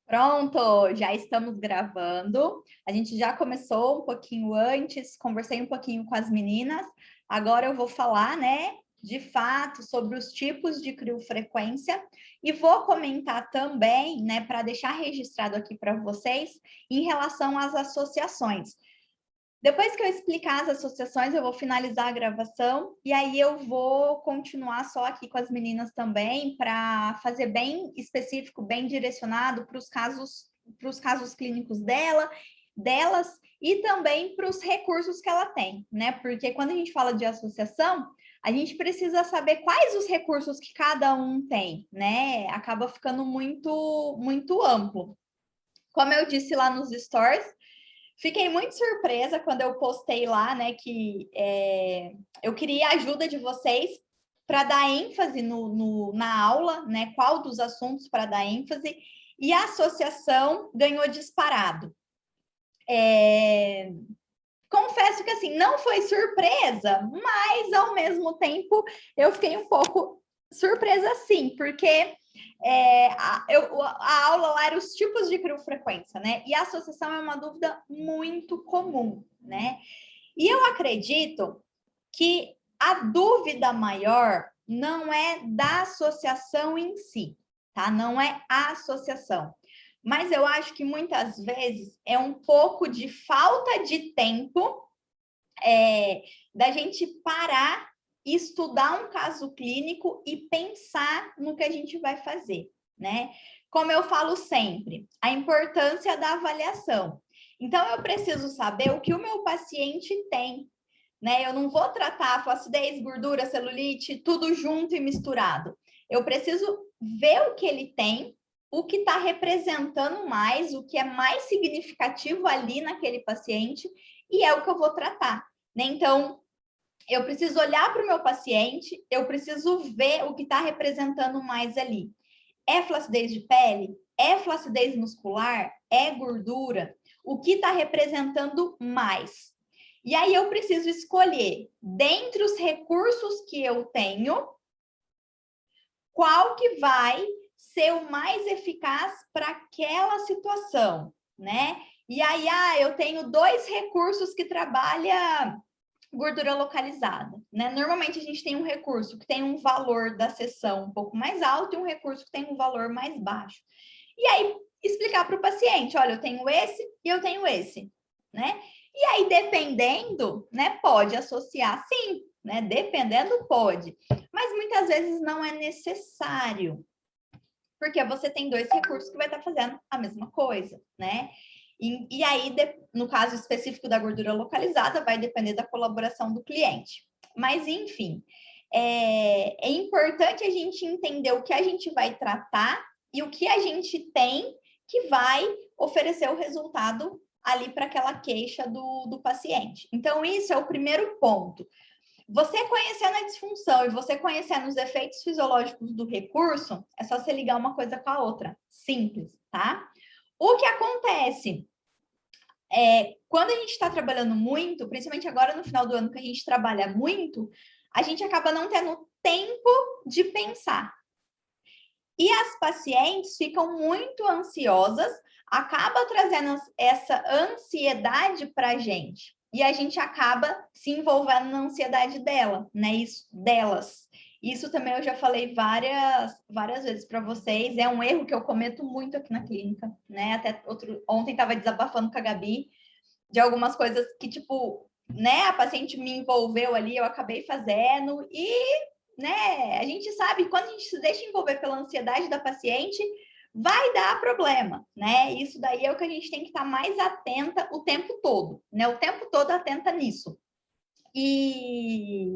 Pronto, já estamos gravando. A gente já começou um pouquinho antes, conversei um pouquinho com as meninas. Agora eu vou falar, né, de fato, sobre os tipos de criofrequência e vou comentar também, né, para deixar registrado aqui para vocês, em relação às associações. Depois que eu explicar as associações, eu vou finalizar a gravação e aí eu vou continuar só aqui com as meninas também para fazer bem específico, bem direcionado para os casos clínicos delas e também para os recursos que ela tem, né? Porque quando a gente fala de associação, a gente precisa saber quais os recursos que cada um tem, né? Acaba ficando muito amplo. Como eu disse lá nos stories, fiquei muito surpresa quando eu postei lá, né, que eu queria a ajuda de vocês para dar ênfase na aula, né, qual dos assuntos para dar ênfase, e a associação ganhou disparado. Confesso que, assim, não foi surpresa, mas, ao mesmo tempo, eu fiquei um pouco surpresa, sim, porque a aula lá era os tipos de criofrequência, né? E a associação é uma dúvida muito comum, né? E eu acredito que a dúvida maior não é da associação em si, tá? Não é a associação. Mas eu acho que muitas vezes é um pouco de falta de tempo da gente parar, estudar um caso clínico e pensar no que a gente vai fazer, né? Como eu falo sempre, a importância da avaliação. Então, eu preciso saber o que o meu paciente tem, né? Eu não vou tratar flacidez, gordura, celulite, tudo junto e misturado. Eu preciso ver o que ele tem, o que está representando mais, o que é mais significativo ali naquele paciente, e é o que eu vou tratar, né? Então, eu preciso olhar para o meu paciente, eu preciso ver o que está representando mais ali. É flacidez de pele? É flacidez muscular? É gordura? O que está representando mais? E aí eu preciso escolher, dentre os recursos que eu tenho, qual que vai ser o mais eficaz para aquela situação, né? E aí, eu tenho 2 recursos que trabalham gordura localizada, né? Normalmente a gente tem um recurso que tem um valor da sessão um pouco mais alto e um recurso que tem um valor mais baixo. E aí explicar para o paciente, olha, eu tenho esse e eu tenho esse, né? E aí, dependendo, né, pode associar sim, né? Dependendo, pode. Mas muitas vezes não é necessário, porque você tem 2 recursos que vai estar fazendo a mesma coisa, né? E aí, no caso específico da gordura localizada, vai depender da colaboração do cliente. Mas, enfim, é importante a gente entender o que a gente vai tratar e o que a gente tem que vai oferecer o resultado ali para aquela queixa do paciente. Então, isso é o primeiro ponto. Você conhecendo a disfunção e você conhecendo os efeitos fisiológicos do recurso, é só você ligar uma coisa com a outra. Simples, tá? O que acontece quando a gente está trabalhando muito, principalmente agora no final do ano que a gente trabalha muito, a gente acaba não tendo tempo de pensar. E as pacientes ficam muito ansiosas, acaba trazendo essa ansiedade para a gente. E a gente acaba se envolvendo na ansiedade dela, né? Delas. Isso também eu já falei várias vezes para vocês. É um erro que eu cometo muito aqui na clínica, né? Até ontem estava desabafando com a Gabi de algumas coisas que, tipo, né? A paciente me envolveu ali, eu acabei fazendo e, né? A gente sabe, quando a gente se deixa envolver pela ansiedade da paciente, vai dar problema, né? Isso daí é o que a gente tem que estar mais atenta o tempo todo, né? O tempo todo atenta nisso. E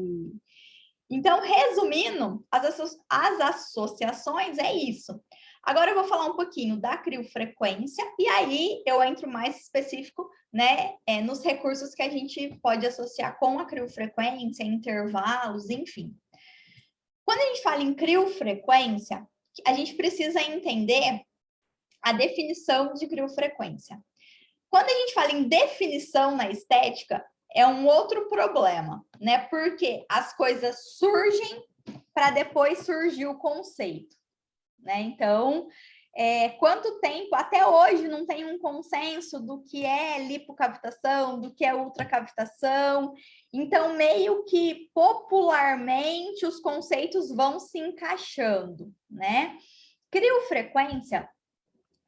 então, resumindo, as associações é isso. Agora eu vou falar um pouquinho da criofrequência e aí eu entro mais específico, né, nos recursos que a gente pode associar com a criofrequência, intervalos, enfim. Quando a gente fala em criofrequência, a gente precisa entender a definição de criofrequência. Quando a gente fala em definição na estética, é um outro problema, né? Porque as coisas surgem para depois surgir o conceito, né? Então, quanto tempo, até hoje não tem um consenso do que é lipocavitação, do que é ultracavitação. Então, meio que popularmente os conceitos vão se encaixando, né? Criofrequência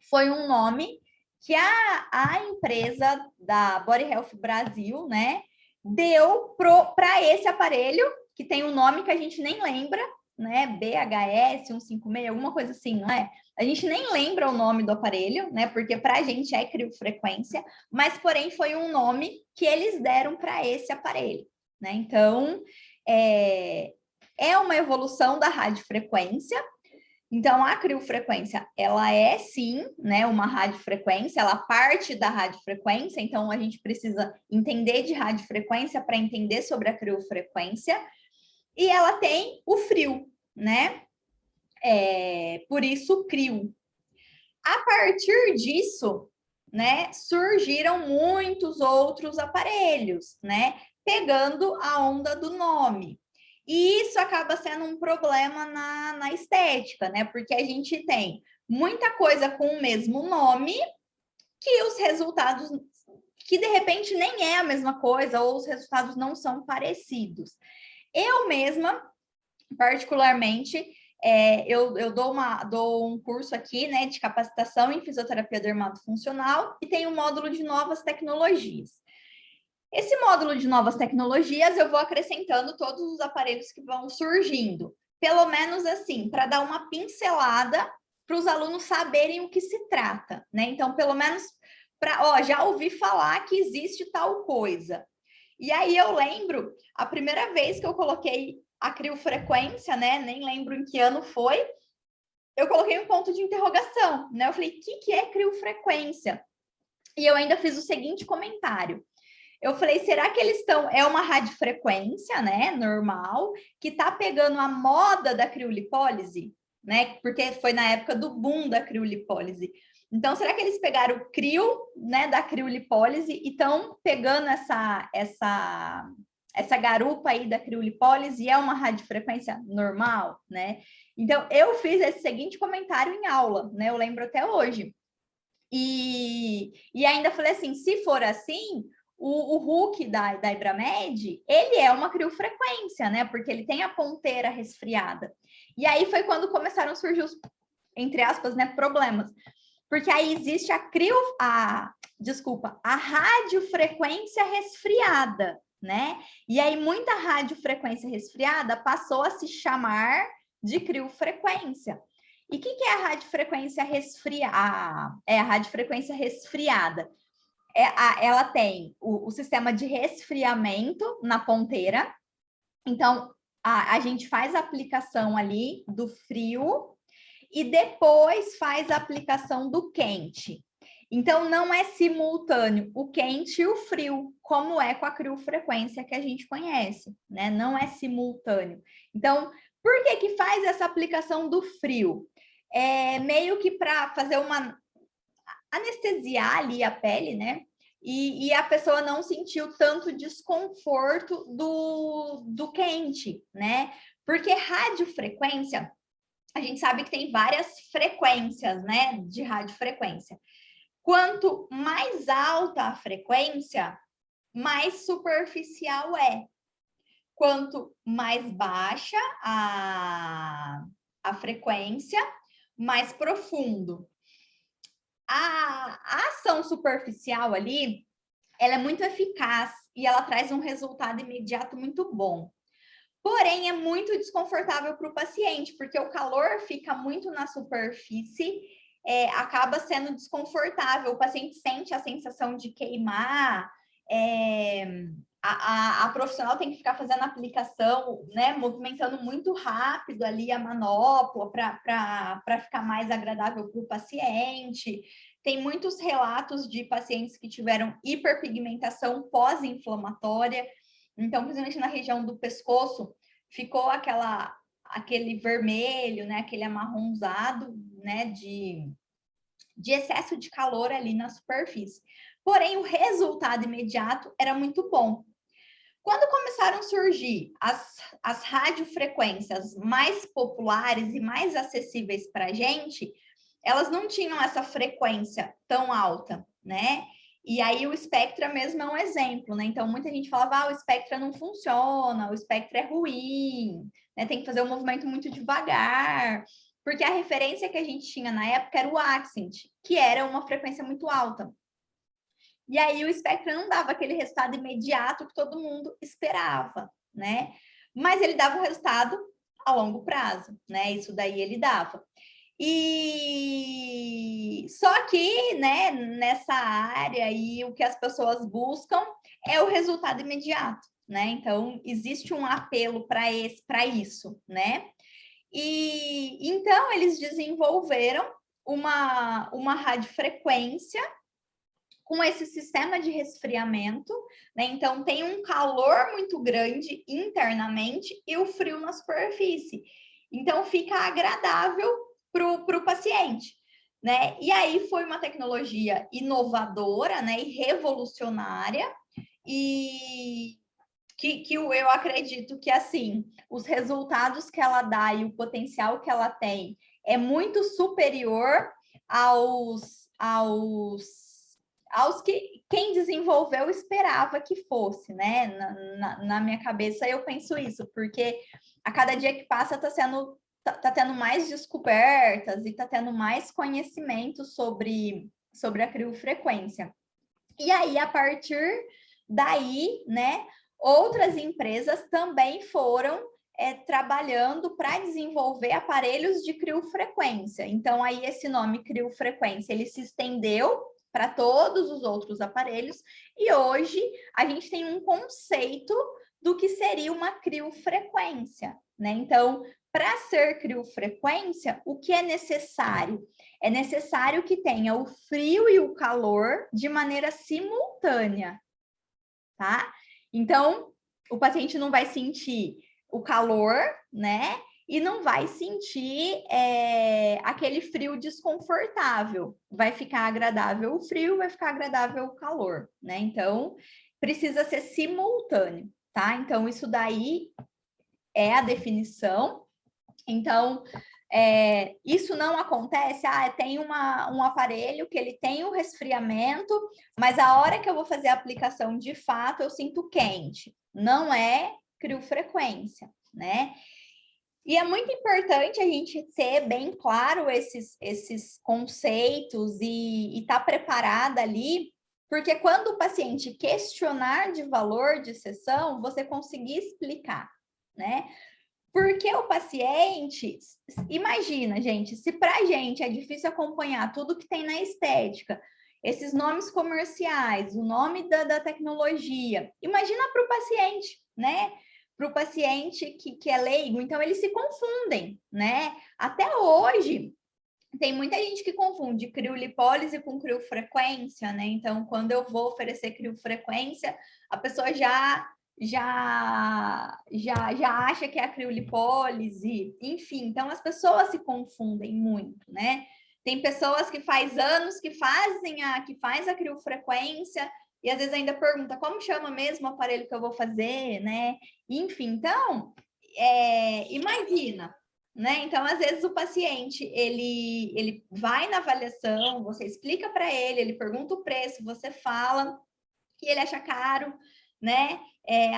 foi um nome que a empresa da Body Health Brasil, né, deu para esse aparelho, que tem um nome que a gente nem lembra, né, BHS 156, alguma coisa assim, não é? A gente nem lembra o nome do aparelho, né, porque para a gente é criofrequência, mas porém foi um nome que eles deram para esse aparelho, né? Então, é uma evolução da radiofrequência. Então, a criofrequência, ela é sim, né, uma radiofrequência, ela parte da radiofrequência, então a gente precisa entender de radiofrequência para entender sobre a criofrequência, e ela tem o frio, né? Por isso, crio. A partir disso, né, surgiram muitos outros aparelhos, né, pegando a onda do nome. E isso acaba sendo um problema na estética, né? Porque a gente tem muita coisa com o mesmo nome que os resultados, que de repente nem é a mesma coisa, ou os resultados não são parecidos. Eu mesma, particularmente, eu dou um curso aqui, né, de capacitação em fisioterapia dermatofuncional e tem um módulo de novas tecnologias. Esse módulo de novas tecnologias, eu vou acrescentando todos os aparelhos que vão surgindo, pelo menos assim, para dar uma pincelada para os alunos saberem o que se trata, né? Então, pelo menos para, já ouvi falar que existe tal coisa. E aí eu lembro, a primeira vez que eu coloquei a criofrequência, né? Nem lembro em que ano foi, eu coloquei um ponto de interrogação, né? Eu falei, o que é criofrequência? E eu ainda fiz o seguinte comentário. Eu falei, será que eles estão... É uma radiofrequência, né? Normal, que tá pegando a moda da criolipólise, né? Porque foi na época do boom da criolipólise. Então, será que eles pegaram o crio, né, da criolipólise e estão pegando essa garupa aí da criolipólise e é uma radiofrequência normal, né? Então, eu fiz esse seguinte comentário em aula, né? Eu lembro até hoje. E ainda falei assim, se for assim, o Hulk da Ibramed, ele é uma criofrequência, né? Porque ele tem a ponteira resfriada. E aí foi quando começaram a surgir os, entre aspas, né, problemas. Porque aí existe a radiofrequência resfriada, né? E aí muita radiofrequência resfriada passou a se chamar de criofrequência. E o que é a radiofrequência resfriada? A radiofrequência resfriada. Ela tem o sistema de resfriamento na ponteira. Então, a gente faz a aplicação ali do frio e depois faz a aplicação do quente. Então, não é simultâneo o quente e o frio, como é com a criofrequência que a gente conhece, né? Não é simultâneo. Então, por que faz essa aplicação do frio? Meio que para fazer uma anestesiar ali a pele, né? E a pessoa não sentiu tanto desconforto do quente, né? Porque radiofrequência, a gente sabe que tem várias frequências, né, de radiofrequência. Quanto mais alta a frequência, mais superficial é. Quanto mais baixa a frequência, mais profundo. A ação superficial ali, ela é muito eficaz e ela traz um resultado imediato muito bom. Porém, é muito desconfortável para o paciente, porque o calor fica muito na superfície, acaba sendo desconfortável. O paciente sente a sensação de queimar, a profissional tem que ficar fazendo a aplicação, né, movimentando muito rápido ali a manopla para ficar mais agradável para o paciente. Tem muitos relatos de pacientes que tiveram hiperpigmentação pós-inflamatória. Então, principalmente na região do pescoço, ficou aquele vermelho, né, aquele amarronzado, né, de excesso de calor ali na superfície. Porém, o resultado imediato era muito bom. Quando começaram a surgir as radiofrequências mais populares e mais acessíveis para a gente, elas não tinham essa frequência tão alta, né? E aí o Spectra mesmo é um exemplo, né? Então, muita gente falava, o Spectra não funciona, o Spectra é ruim, né? Tem que fazer um movimento muito devagar, porque a referência que a gente tinha na época era o Accent, que era uma frequência muito alta. E aí o Spectra não dava aquele resultado imediato que todo mundo esperava, né? Mas ele dava o resultado a longo prazo, né? Isso daí ele dava. E só que, né, nessa área aí o que as pessoas buscam é o resultado imediato, né? Então existe um apelo para isso, né? E então eles desenvolveram uma radiofrequência com esse sistema de resfriamento, né? Então tem um calor muito grande internamente e o frio na superfície. Então fica agradável para o paciente, né? E aí foi uma tecnologia inovadora, né? E revolucionária, e que eu acredito que, assim, os resultados que ela dá e o potencial que ela tem é muito superior aos que quem desenvolveu esperava que fosse, né? Na minha cabeça eu penso isso, porque a cada dia que passa tá tendo mais descobertas e tá tendo mais conhecimento sobre a criofrequência. E aí, a partir daí, né, outras empresas também foram trabalhando para desenvolver aparelhos de criofrequência. Então, aí esse nome criofrequência, ele se estendeu para todos os outros aparelhos, e hoje a gente tem um conceito do que seria uma criofrequência, né? Então, para ser criofrequência, o que é necessário? É necessário que tenha o frio e o calor de maneira simultânea, tá? Então, o paciente não vai sentir o calor, né? E não vai sentir aquele frio desconfortável. Vai ficar agradável o frio, vai ficar agradável o calor, né? Então, precisa ser simultâneo, tá? Então, isso daí é a definição. Então, isso não acontece, tem um aparelho que ele tem o resfriamento, mas a hora que eu vou fazer a aplicação de fato, eu sinto quente. Não é criofrequência, né? E é muito importante a gente ter bem claro esses conceitos e estar preparada ali, porque quando o paciente questionar de valor de sessão, você conseguir explicar, né? Porque o paciente, imagina, gente, se para a gente é difícil acompanhar tudo que tem na estética, esses nomes comerciais, o nome da tecnologia, imagina para o paciente, né? Para o paciente que é leigo, então eles se confundem, né? Até hoje, tem muita gente que confunde criolipólise com criofrequência, né? Então, quando eu vou oferecer criofrequência, a pessoa já acha que é a criolipólise, enfim. Então, as pessoas se confundem muito, né? Tem pessoas que faz anos que faz a criofrequência e às vezes ainda pergunta como chama mesmo o aparelho que eu vou fazer, né? Enfim, então, imagina, né? Então, às vezes o paciente, ele vai na avaliação, você explica para ele pergunta o preço, você fala que ele acha caro, né?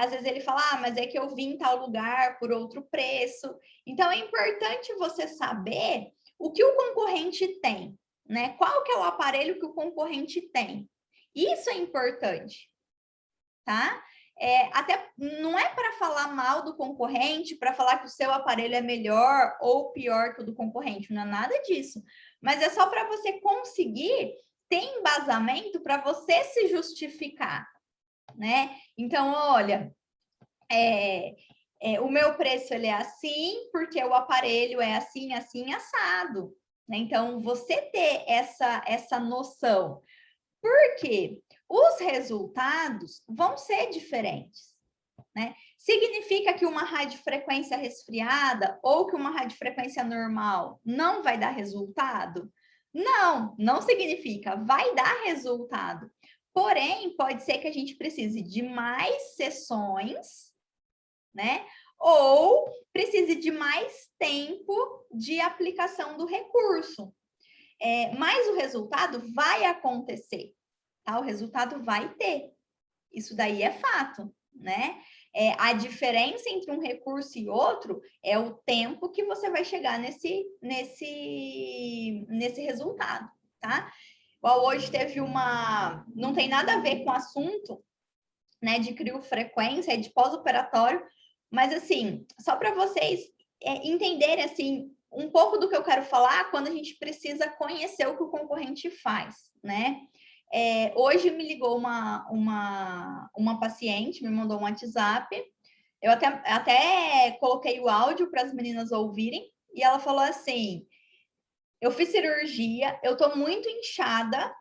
Às vezes ele fala, mas é que eu vim em tal lugar por outro preço. Então, é importante você saber o que o concorrente tem, né? Qual que é o aparelho que o concorrente tem. Isso é importante, tá? Até não é para falar mal do concorrente, para falar que o seu aparelho é melhor ou pior que o do concorrente, não é nada disso. Mas é só para você conseguir ter embasamento para você se justificar, né? Então, olha, o meu preço ele é assim, porque o aparelho é assim, assim, assado. Né? Então, você ter essa noção. Por quê? Os resultados vão ser diferentes, né? Significa que uma radiofrequência resfriada ou que uma radiofrequência normal não vai dar resultado? Não, não significa. Vai dar resultado. Porém, pode ser que a gente precise de mais sessões, né? Ou precise de mais tempo de aplicação do recurso. mas o resultado vai acontecer, tá? O resultado vai ter. Isso daí é fato, né? A diferença entre um recurso e outro é o tempo que você vai chegar nesse resultado, tá? Igual hoje teve não tem nada a ver com o assunto, né, de criofrequência, de pós-operatório, mas assim, só para vocês entenderem assim um pouco do que eu quero falar quando a gente precisa conhecer o que o concorrente faz, né? Hoje me ligou uma paciente, me mandou um WhatsApp, eu até coloquei o áudio para as meninas ouvirem, e ela falou assim, eu fiz cirurgia, eu tô muito inchada,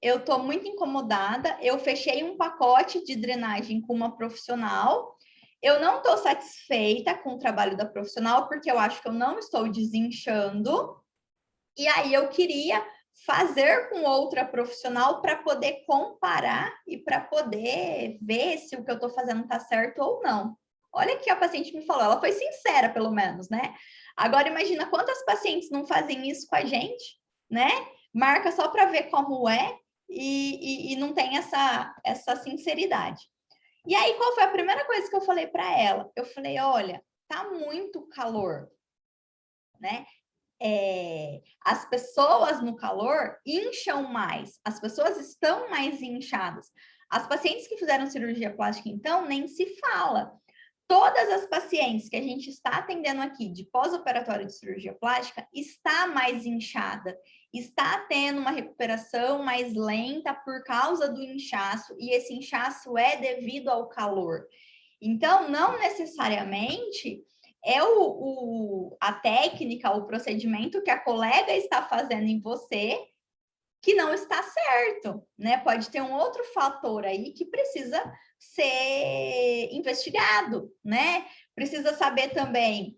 eu tô muito incomodada, eu fechei um pacote de drenagem com uma profissional, eu não estou satisfeita com o trabalho da profissional, porque eu acho que eu não estou desinchando, e aí eu queria fazer com outra profissional para poder comparar e para poder ver se o que eu estou fazendo está certo ou não. Olha o que a paciente me falou, ela foi sincera, pelo menos, né? Agora, imagina quantas pacientes não fazem isso com a gente, né? Marca só para ver como é e não tem essa sinceridade. E aí, qual foi a primeira coisa que eu falei para ela? Eu falei, olha, tá muito calor, né? As pessoas no calor incham mais, as pessoas estão mais inchadas. As pacientes que fizeram cirurgia plástica, então, nem se fala. Todas as pacientes que a gente está atendendo aqui de pós-operatório de cirurgia plástica está mais inchada, está tendo uma recuperação mais lenta por causa do inchaço, e esse inchaço é devido ao calor. Então, não necessariamente é a técnica, o procedimento que a colega está fazendo em você que não está certo, né? Pode ter um outro fator aí que precisa ser investigado, né? Precisa saber também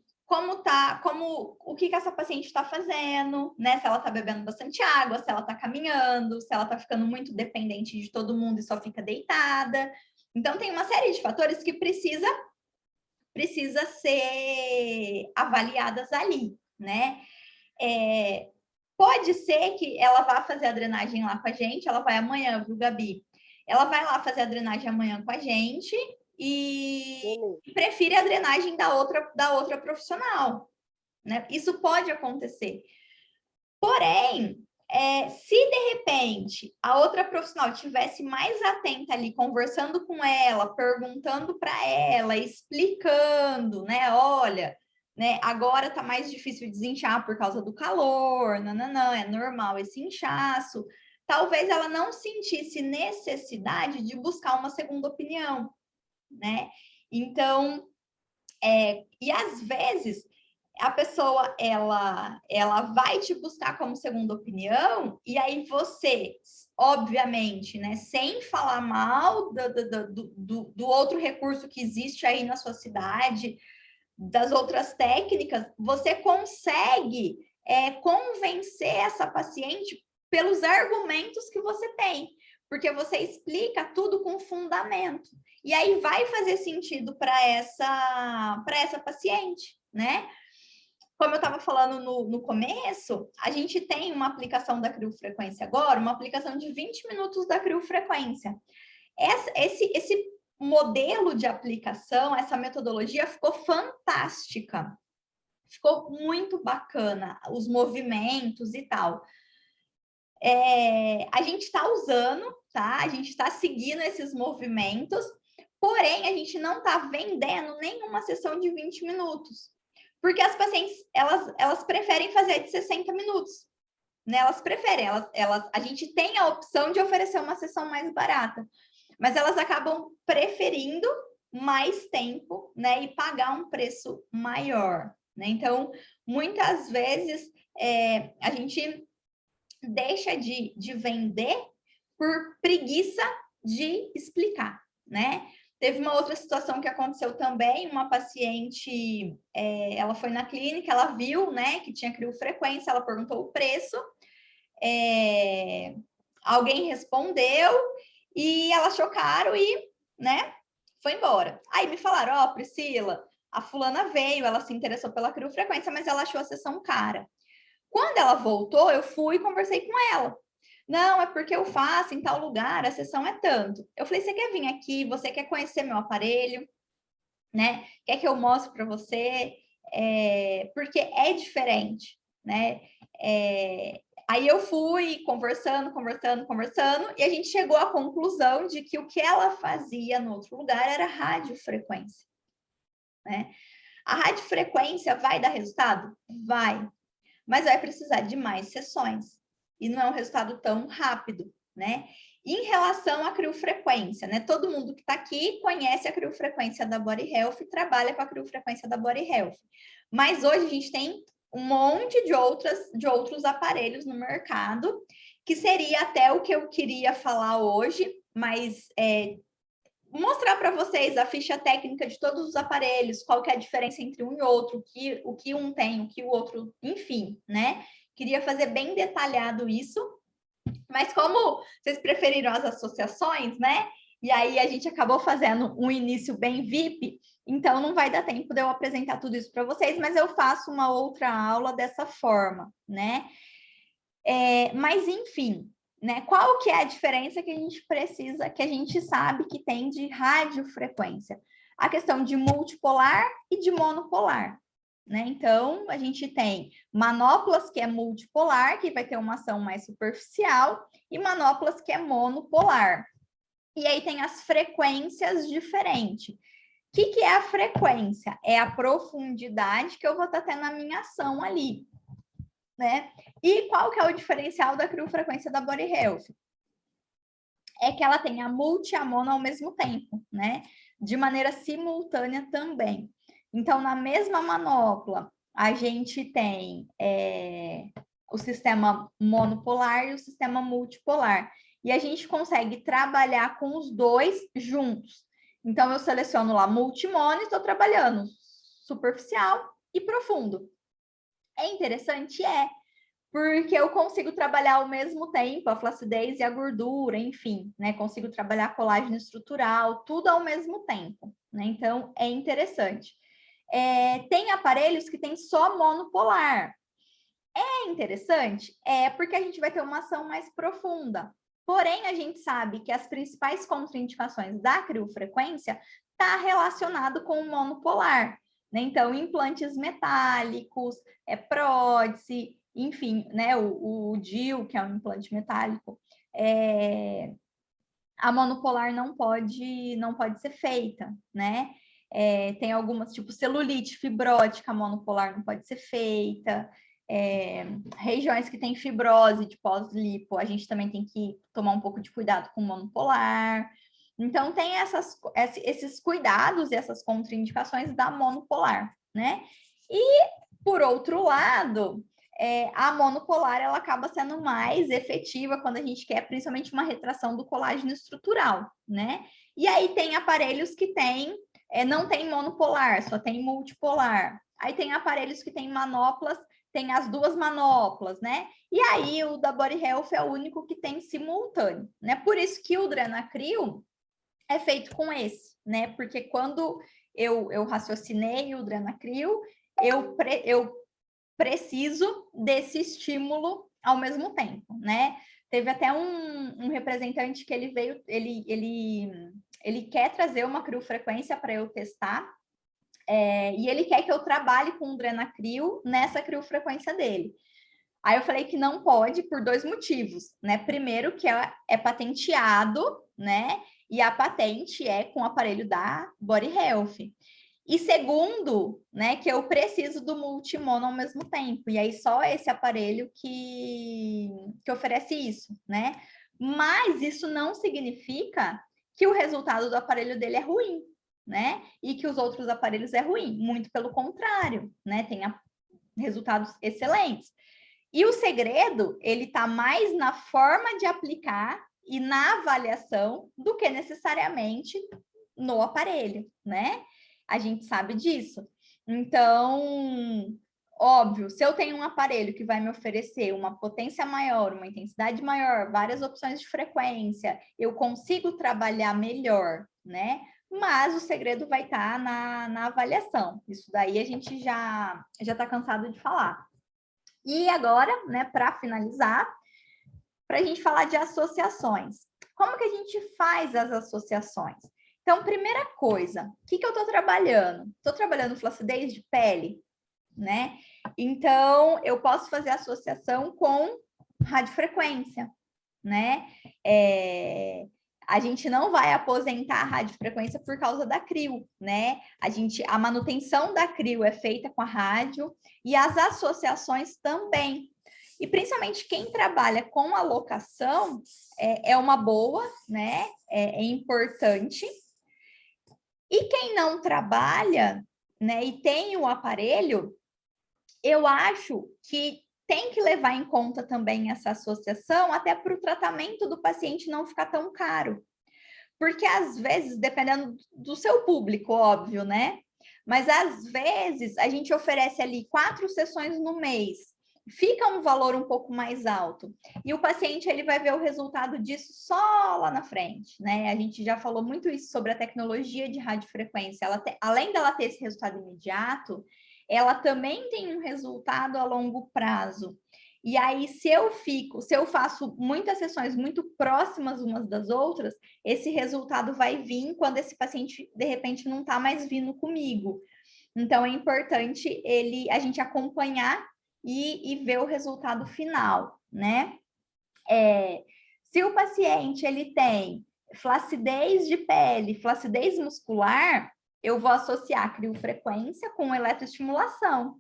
o que essa paciente está fazendo, né? Se ela está bebendo bastante água, se ela está caminhando, se ela está ficando muito dependente de todo mundo e só fica deitada. Então, tem uma série de fatores que precisa ser avaliadas ali, né? Pode ser que ela vá fazer a drenagem lá com a gente, ela vai amanhã, viu, Gabi? Ela vai lá fazer a drenagem amanhã com a gente e prefere a drenagem da outra profissional, né? Isso pode acontecer. Porém, se de repente a outra profissional tivesse mais atenta ali, conversando com ela, perguntando para ela, explicando, né? Olha, né? Agora tá mais difícil desinchar por causa do calor, não, é normal esse inchaço. Talvez ela não sentisse necessidade de buscar uma segunda opinião, né? Então, e às vezes a pessoa ela vai te buscar como segunda opinião, e aí você, obviamente, né, sem falar mal do outro recurso que existe aí na sua cidade, das outras técnicas, você consegue convencer essa paciente pelos argumentos que você tem, porque você explica tudo com fundamento. E aí vai fazer sentido para essa paciente, né? Como eu estava falando no começo, a gente tem uma aplicação da criofrequência agora, uma aplicação de 20 minutos da criofrequência. Esse modelo de aplicação, essa metodologia ficou fantástica. Ficou muito bacana, os movimentos e tal. A gente está usando, tá? A gente está seguindo esses movimentos, porém, a gente não está vendendo nenhuma sessão de 20 minutos. Porque as pacientes, elas preferem fazer de 60 minutos. Né? Elas preferem, a gente tem a opção de oferecer uma sessão mais barata, mas elas acabam preferindo mais tempo, né? E pagar um preço maior, né? Então, muitas vezes, a gente deixa de vender por preguiça de explicar, né? Teve uma outra situação que aconteceu também, uma paciente, ela foi na clínica, ela viu, né, que tinha criofrequência, ela perguntou o preço, alguém respondeu e ela achou caro e, né, foi embora. Aí me falaram, ó, Priscila, a fulana veio, ela se interessou pela criofrequência, mas ela achou a sessão cara. Quando ela voltou, eu fui e conversei com ela. Não, é porque eu faço em tal lugar, a sessão é tanto. Eu falei, você quer vir aqui? Você quer conhecer meu aparelho? Né? Quer que eu mostre para você? Porque é diferente, né? Aí eu fui conversando, e a gente chegou à conclusão de que o que ela fazia no outro lugar era radiofrequência, né? A radiofrequência vai dar resultado? Vai, mas vai precisar de mais sessões e não é um resultado tão rápido, né? Em relação à criofrequência, né? Todo mundo que está aqui conhece a criofrequência da Body Health e trabalha com a criofrequência da Body Health. Mas hoje a gente tem um monte de outros aparelhos no mercado, que seria até o que eu queria falar hoje, mas mostrar para vocês a ficha técnica de todos os aparelhos, qual que é a diferença entre um e outro, o que um tem, o que o outro, enfim, né? Queria fazer bem detalhado isso, mas como vocês preferiram as associações, né? E aí a gente acabou fazendo um início bem VIP, então não vai dar tempo de eu apresentar tudo isso para vocês, mas eu faço uma outra aula dessa forma, né? Mas enfim, né? Qual que é a diferença que a gente precisa, que a gente sabe que tem de radiofrequência? A questão de multipolar e de monopolar. Né? Então, a gente tem manoplas, que é multipolar, que vai ter uma ação mais superficial, e manoplas, que é monopolar. E aí tem as frequências diferentes. O que é a frequência? É a profundidade que eu vou estar tendo a minha ação ali. Né? E qual que é o diferencial da criofrequência da Body Health? É que ela tem a multi e a mono ao mesmo tempo, né? De maneira simultânea também. Então, na mesma manopla, a gente tem o sistema monopolar e o sistema multipolar. E a gente consegue trabalhar com os dois juntos. Então, eu seleciono lá multimono e estou trabalhando superficial e profundo. É interessante? Porque eu consigo trabalhar ao mesmo tempo a flacidez e a gordura, enfim, né? Consigo trabalhar colágeno estrutural, tudo ao mesmo tempo, né? Então, é interessante. Tem aparelhos que tem só monopolar. É interessante? Porque a gente vai ter uma ação mais profunda. Porém, a gente sabe que as principais contraindicações da criofrequência está relacionado com o monopolar, né? Então, implantes metálicos, prótese, enfim, né? O DIU, que é um implante metálico, a monopolar não pode ser feita, né? Tem algumas, tipo celulite fibrótica, monopolar não pode ser feita. Regiões que tem fibrose de pós-lipo, a gente também tem que tomar um pouco de cuidado com o monopolar. Então, tem esses cuidados e essas contraindicações da monopolar, né? E, por outro lado, a monopolar ela acaba sendo mais efetiva quando a gente quer, principalmente, uma retração do colágeno estrutural, né? E aí tem aparelhos que não tem monopolar, só tem multipolar. Aí tem aparelhos que têm manoplas, tem as duas manoplas, né? E aí o da Body Health é o único que tem simultâneo, né? Por isso que o Drenacryl é feito com esse, né? Porque quando eu raciocinei o Drenacryl, eu preciso desse estímulo ao mesmo tempo, né? Teve até um representante que ele veio, ele quer trazer uma criofrequência para eu testar, e ele quer que eu trabalhe com o Drenacryl nessa criofrequência dele. Aí eu falei que não pode por dois motivos, né? Primeiro, que é patenteado, né? E a patente é com o aparelho da Body Health. E segundo, né, que eu preciso do multimono ao mesmo tempo. E aí só esse aparelho que oferece isso, né? Mas isso não significa que o resultado do aparelho dele é ruim, né? E que os outros aparelhos é ruim. Muito pelo contrário, né? Tem resultados excelentes. E o segredo, ele está mais na forma de aplicar e na avaliação do que necessariamente no aparelho, né? A gente sabe disso. Então, óbvio, se eu tenho um aparelho que vai me oferecer uma potência maior, uma intensidade maior, várias opções de frequência, eu consigo trabalhar melhor, né? Mas o segredo vai estar na avaliação. Isso daí a gente já está cansado de falar. E agora, né, para finalizar, para a gente falar de associações. Como que a gente faz as associações? Então, primeira coisa, o que eu estou trabalhando? Estou trabalhando flacidez de pele, né? Então, eu posso fazer associação com radiofrequência, né? A gente não vai aposentar a radiofrequência por causa da CRIO, né? A manutenção da CRIO é feita com a rádio e as associações também. E principalmente quem trabalha com alocação é uma boa, né? É importante. E quem não trabalha, né, e tem o aparelho, eu acho que tem que levar em conta também essa associação, até para o tratamento do paciente não ficar tão caro. Porque às vezes, dependendo do seu público, óbvio, né? Mas às vezes a gente oferece ali 4 sessões no mês, fica um valor um pouco mais alto. E o paciente ele vai ver o resultado disso só lá na frente, né? A gente já falou muito isso sobre a tecnologia de radiofrequência. Além dela ter esse resultado imediato, ela também tem um resultado a longo prazo. E aí, se eu faço muitas sessões muito próximas umas das outras, esse resultado vai vir quando esse paciente, de repente, não está mais vindo comigo. Então, é importante a gente acompanhar e ver o resultado final, né? Se o paciente ele tem flacidez de pele, flacidez muscular, eu vou associar criofrequência com eletroestimulação,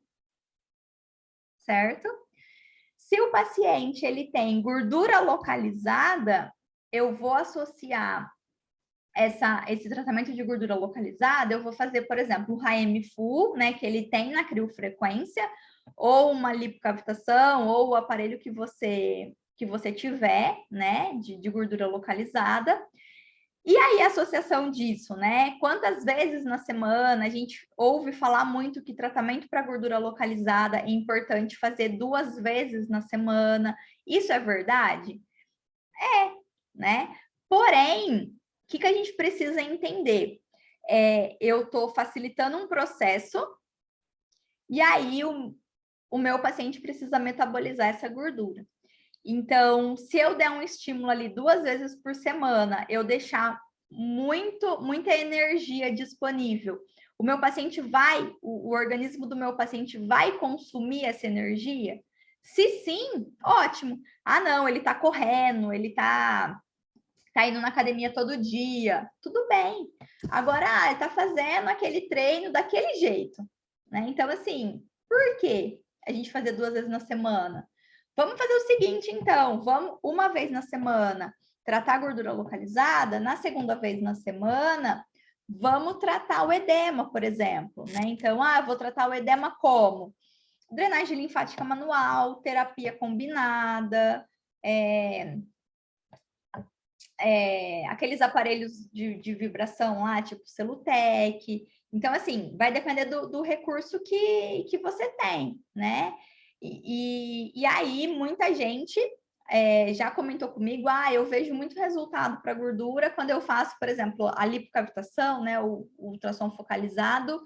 certo? Se o paciente ele tem gordura localizada, eu vou associar esse tratamento de gordura localizada, eu vou fazer, por exemplo, o HM-FU, né, que ele tem na criofrequência, ou uma lipocavitação, ou o aparelho que você tiver, né, de gordura localizada. E aí, a associação disso, né? Quantas vezes na semana a gente ouve falar muito que tratamento para gordura localizada é importante fazer 2 vezes na semana. Isso é verdade? É, né? Porém, o que a gente precisa entender? Eu estou facilitando um processo e aí o meu paciente precisa metabolizar essa gordura. Então, se eu der um estímulo ali 2 vezes por semana, eu deixar muita energia disponível, o meu paciente o organismo do meu paciente vai consumir essa energia? Se sim, ótimo. Ah, não, ele está correndo, ele está indo na academia todo dia, tudo bem. Agora, ele está fazendo aquele treino daquele jeito, né? Então, assim, por que a gente fazer 2 vezes na semana? Vamos fazer o seguinte, então, vamos uma vez na semana tratar a gordura localizada, na segunda vez na semana, vamos tratar o edema, por exemplo, né? Então, eu vou tratar o edema como? Drenagem linfática manual, terapia combinada, aqueles aparelhos de vibração lá, tipo Celutec. Então, assim, vai depender do recurso que você tem, né? E aí, muita gente já comentou comigo, eu vejo muito resultado para gordura quando eu faço, por exemplo, a lipocavitação, né, o ultrassom focalizado,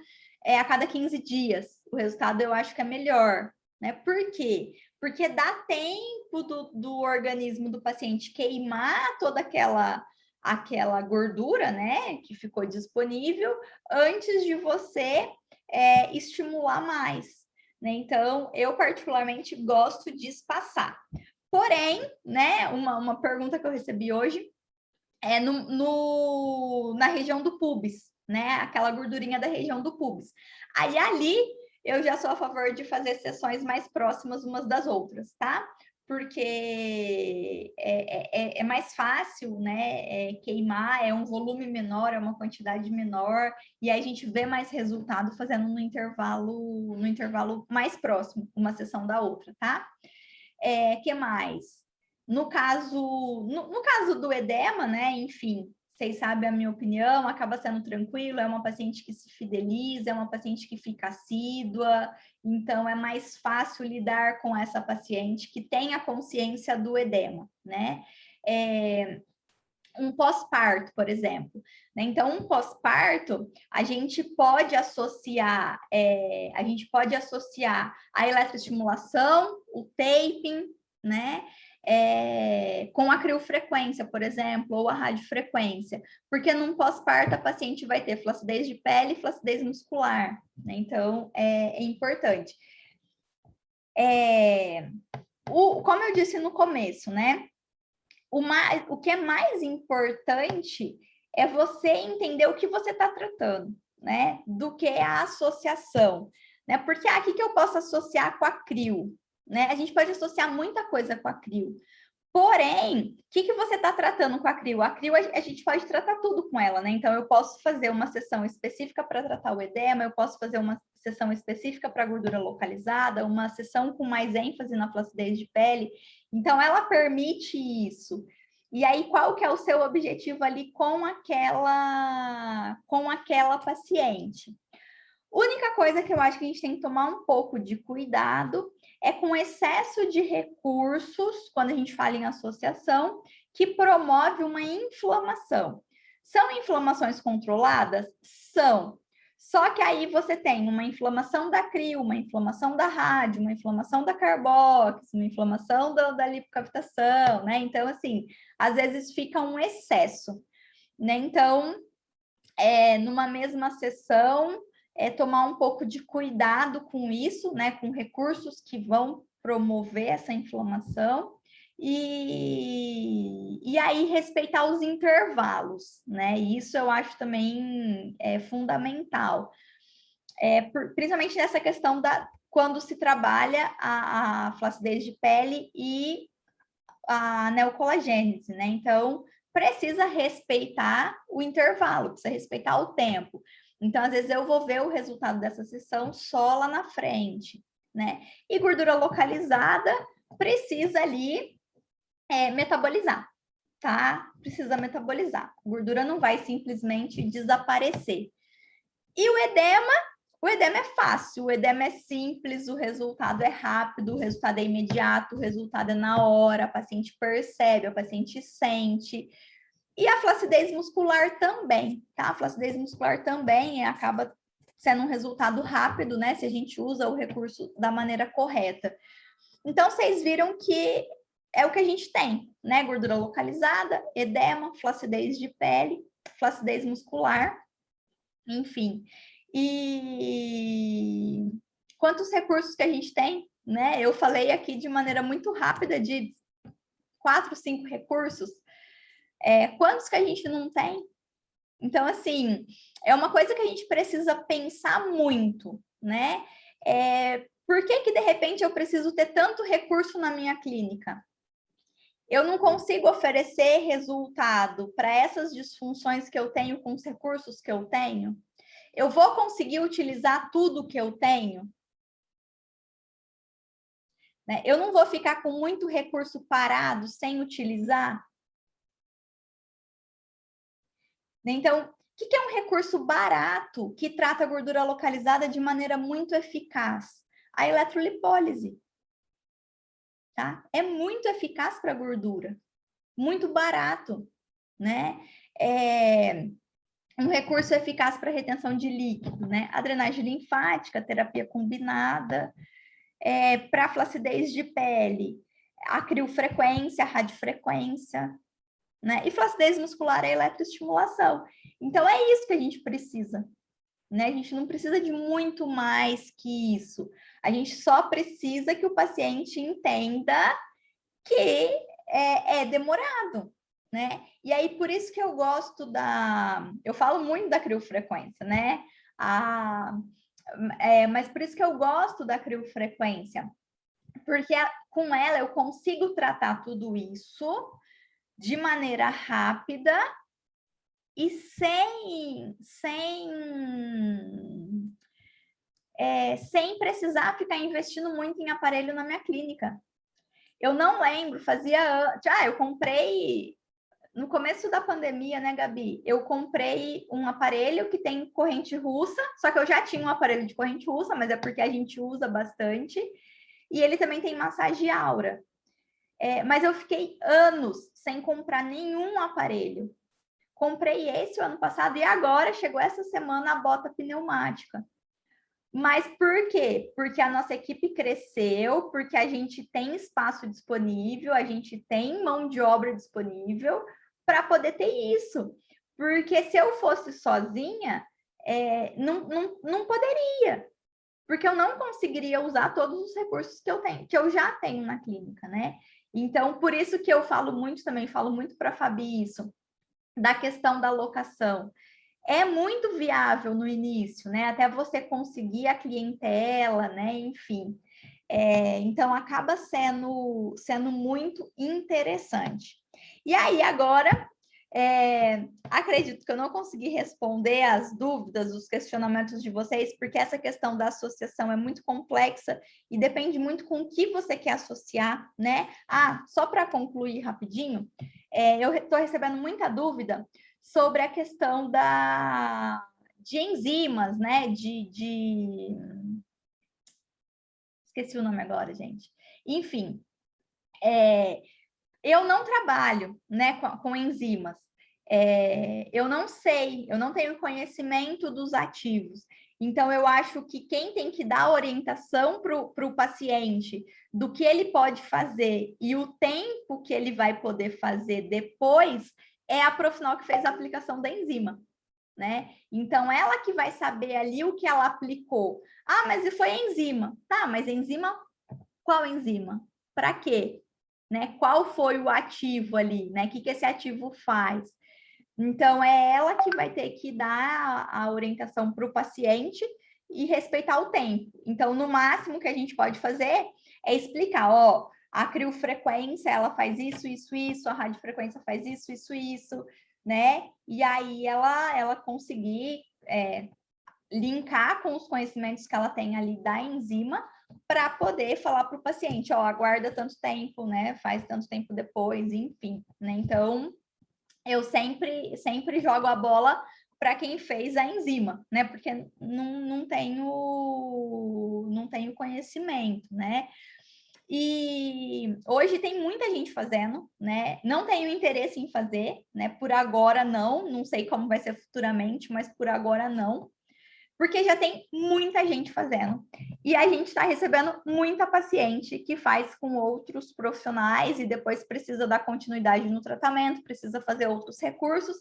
a cada 15 dias. O resultado eu acho que é melhor, né? Por quê? Porque dá tempo do organismo do paciente queimar toda aquela gordura, né, que ficou disponível, antes de você estimular mais, né? Então, eu particularmente gosto de espaçar. Porém, né, uma pergunta que eu recebi hoje é na região do pubis, né? Aquela gordurinha da região do pubis. Aí ali eu já sou a favor de fazer sessões mais próximas umas das outras, tá? Porque é mais fácil, né? Queimar, é um volume menor, é uma quantidade menor, e aí a gente vê mais resultado fazendo no intervalo mais próximo, uma sessão da outra, tá? Que mais? No caso do edema, né? Enfim, vocês sabem a minha opinião, acaba sendo tranquilo, é uma paciente que se fideliza, é uma paciente que fica assídua, então é mais fácil lidar com essa paciente que tem a consciência do edema, né? um pós-parto, por exemplo, né? Então, um pós-parto, a gente pode associar a eletroestimulação, o taping, né? Com a criofrequência, por exemplo, ou a radiofrequência, porque num pós-parto a paciente vai ter flacidez de pele e flacidez muscular, né? Então, é importante. Como eu disse no começo, né? O que é mais importante é você entender o que você está tratando, né? Do que a associação, né? Porque aqui que eu posso associar com a crio, né? A gente pode associar muita coisa com a crio. Porém, o que você está tratando com a crio? A crio, a gente pode tratar tudo com ela, né? Então, eu posso fazer uma sessão específica para tratar o edema, eu posso fazer uma sessão específica para gordura localizada, uma sessão com mais ênfase na flacidez de pele. Então, ela permite isso. E aí, qual que é o seu objetivo ali com aquela paciente? Única coisa que eu acho que a gente tem que tomar um pouco de cuidado é com excesso de recursos, quando a gente fala em associação, que promove uma inflamação. São inflamações controladas? São. Só que aí você tem uma inflamação da crio, uma inflamação da rádio, uma inflamação da carbox, uma inflamação da lipocavitação, né? Então, assim, às vezes fica um excesso, né? Então, numa mesma sessão, tomar um pouco de cuidado com isso, né? Com recursos que vão promover essa inflamação. E aí respeitar os intervalos, né? Isso eu acho também fundamental. Principalmente nessa questão quando se trabalha a flacidez de pele e a neocolagênese, né? Então, precisa respeitar o intervalo, precisa respeitar o tempo. Então, às vezes, eu vou ver o resultado dessa sessão só lá na frente, né? E gordura localizada precisa ali metabolizar, tá? Precisa metabolizar. A gordura não vai simplesmente desaparecer. E o edema é fácil, o edema é simples, o resultado é rápido, o resultado é imediato, o resultado é na hora, a paciente percebe, a paciente sente. E a flacidez muscular também, tá? A flacidez muscular também acaba sendo um resultado rápido, né? Se a gente usa o recurso da maneira correta. Então, vocês viram que é o que a gente tem, né? Gordura localizada, edema, flacidez de pele, flacidez muscular, enfim. E quantos recursos que a gente tem, né? Eu falei aqui de maneira muito rápida de 4, 5 recursos. Quantos que a gente não tem? Então, assim, é uma coisa que a gente precisa pensar muito, né? Por que de repente eu preciso ter tanto recurso na minha clínica? Eu não consigo oferecer resultado para essas disfunções que eu tenho com os recursos que eu tenho? Eu vou conseguir utilizar tudo que eu tenho? Né? Eu não vou ficar com muito recurso parado, sem utilizar? Então, o que é um recurso barato que trata a gordura localizada de maneira muito eficaz? A eletrolipólise. Tá? É muito eficaz para a gordura. Muito barato, né? Um recurso eficaz para retenção de líquido, né? A drenagem linfática, terapia combinada, para flacidez de pele, a criofrequência, a radiofrequência, né? E flacidez muscular, a eletroestimulação. Então, é isso que a gente precisa, né? A gente não precisa de muito mais que isso. A gente só precisa que o paciente entenda que é demorado, né? E aí, por isso que eu gosto eu falo muito da criofrequência, né? Mas por isso que eu gosto da criofrequência, porque com ela eu consigo tratar tudo isso de maneira rápida e sem precisar ficar investindo muito em aparelho na minha clínica. Eu não lembro, eu comprei no começo da pandemia, né, Gabi? Eu comprei um aparelho que tem corrente russa, só que eu já tinha um aparelho de corrente russa, mas é porque a gente usa bastante. E ele também tem massagem aura. Mas eu fiquei anos sem comprar nenhum aparelho. Comprei esse o ano passado e agora chegou essa semana a bota pneumática. Mas por quê? Porque a nossa equipe cresceu, porque a gente tem espaço disponível, a gente tem mão de obra disponível para poder ter isso. Porque se eu fosse sozinha, não poderia, porque eu não conseguiria usar todos os recursos que eu tenho, que eu já tenho na clínica, né? Então, por isso que eu falo muito também, falo muito para a Fabi isso, da questão da locação. É muito viável no início, né? Até você conseguir a clientela, né? Enfim. Então, acaba sendo muito interessante. E aí, agora, acredito que eu não consegui responder as dúvidas, os questionamentos de vocês, porque essa questão da associação é muito complexa e depende muito com o que você quer associar, né? Só para concluir rapidinho, eu estou recebendo muita dúvida sobre a questão de enzimas, né? Esqueci o nome agora, gente. Enfim, eu não trabalho, né, com enzimas. Eu não sei, eu não tenho conhecimento dos ativos. Então, eu acho que quem tem que dar orientação para o paciente do que ele pode fazer e o tempo que ele vai poder fazer depois é a profissional que fez a aplicação da enzima, né? Então, ela que vai saber ali o que ela aplicou. Mas foi enzima. Tá, mas enzima, qual enzima? Para quê? Né? Qual foi o ativo ali, né? O que esse ativo faz? Então, é ela que vai ter que dar a orientação para o paciente e respeitar o tempo. Então, no máximo que a gente pode fazer é explicar, a criofrequência, ela faz isso, a radiofrequência faz isso, né? E aí ela conseguir linkar com os conhecimentos que ela tem ali da enzima para poder falar para o paciente, aguarda tanto tempo, né? Faz tanto tempo depois, enfim, né? Então, eu sempre jogo a bola para quem fez a enzima, né? Porque não tenho conhecimento, né? E hoje tem muita gente fazendo, né? Não tenho interesse em fazer, né? Por agora não sei como vai ser futuramente, mas por agora não, porque já tem muita gente fazendo. E a gente está recebendo muita paciente que faz com outros profissionais e depois precisa dar continuidade no tratamento, precisa fazer outros recursos.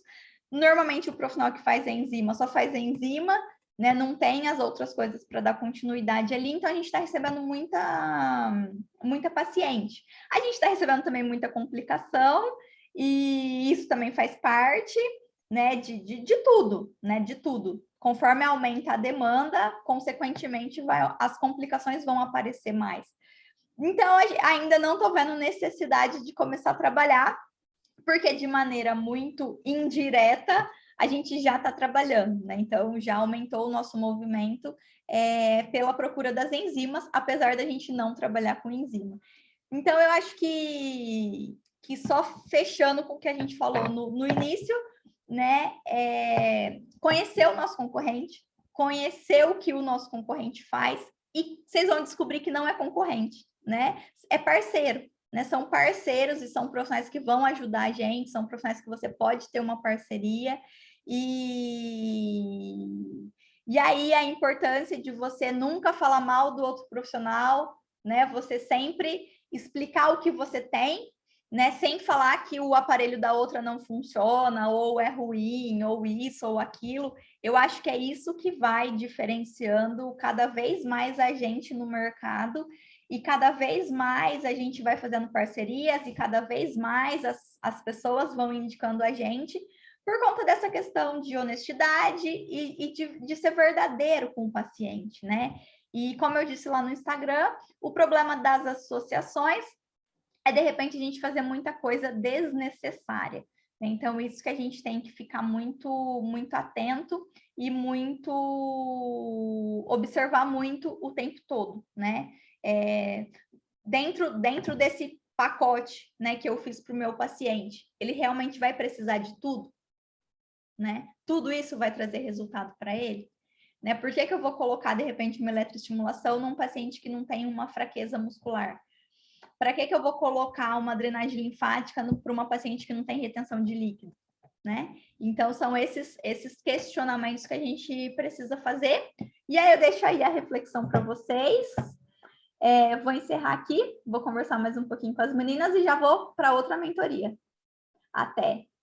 Normalmente, o profissional que faz a enzima só faz a enzima, né? Não tem as outras coisas para dar continuidade ali, então a gente está recebendo muita paciente. A gente está recebendo também muita complicação, e isso também faz parte, né, de tudo, né? De tudo. Conforme aumenta a demanda, consequentemente, as complicações vão aparecer mais. Então, ainda não estou vendo necessidade de começar a trabalhar, porque de maneira muito indireta, a gente já está trabalhando, né? Então, já aumentou o nosso movimento pela procura das enzimas, apesar da gente não trabalhar com enzima. Então, eu acho que só fechando com o que a gente falou no início, né? Conhecer o nosso concorrente, conhecer o que o nosso concorrente faz, e vocês vão descobrir que não é concorrente, né? É parceiro, né? São parceiros e são profissionais que vão ajudar a gente, são profissionais que você pode ter uma parceria, e aí a importância de você nunca falar mal do outro profissional, né? Você sempre explicar o que você tem, né? Sem falar que o aparelho da outra não funciona, ou é ruim, ou isso, ou aquilo. Eu acho que é isso que vai diferenciando cada vez mais a gente no mercado, e cada vez mais a gente vai fazendo parcerias, e cada vez mais as pessoas vão indicando a gente, por conta dessa questão de honestidade e de ser verdadeiro com o paciente, né? E como eu disse lá no Instagram, o problema das associações é, de repente, a gente fazer muita coisa desnecessária. Então, isso que a gente tem que ficar muito, muito atento e muito observar muito o tempo todo, né? Dentro desse pacote, né, que eu fiz para o meu paciente, ele realmente vai precisar de tudo, né? Tudo isso vai trazer resultado para ele, né? Por que eu vou colocar, de repente, uma eletroestimulação num paciente que não tem uma fraqueza muscular? para que eu vou colocar uma drenagem linfática para uma paciente que não tem retenção de líquido, né? Então, são esses questionamentos que a gente precisa fazer. E aí, eu deixo aí a reflexão para vocês. Vou encerrar aqui, vou conversar mais um pouquinho com as meninas e já vou para outra mentoria. Até!